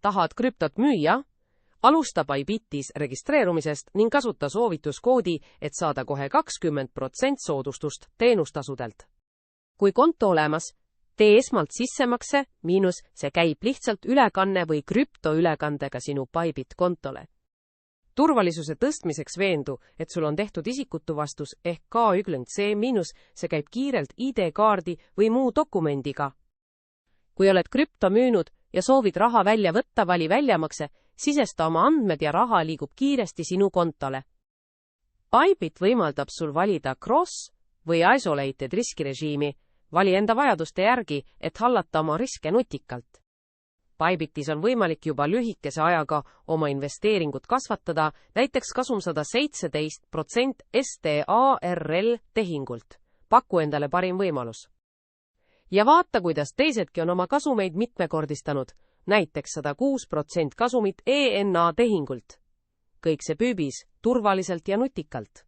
Tahad krüptot müüa? Alusta Bybitis registreerumisest ning kasuta soovituskoodi, et saada kohe 20% soodustust teenustasudelt. Kui konto olemas, tee esmalt sissemakse, see käib lihtsalt ülekanne või krüptoülekandega sinu Bybit kontole. Turvalisuse tõstmiseks veendu, et sul on tehtud isikutuvastus ehk K1C-, see käib kiirelt ID-kaardi või muu dokumendiga. Kui oled krüpto müünud ja soovid raha välja võtta, vali väljamakse, sisesta oma andmed ja raha liigub kiiresti sinu kontole. Bybit võimaldab sul valida cross või isolated riskirežiimi, vali enda vajaduste järgi, et hallata oma riske nutikalt. Bybitis on võimalik juba lühikese ajaga oma investeeringut kasvatada, näiteks kasum 117% STARL tehingult. Paku endale parim võimalus. Ja vaata, kuidas teisedki on oma kasumeid mitmekordistanud, näiteks 106% kasumit ENA tehingult. Kõik see Bybis, turvaliselt ja nutikalt.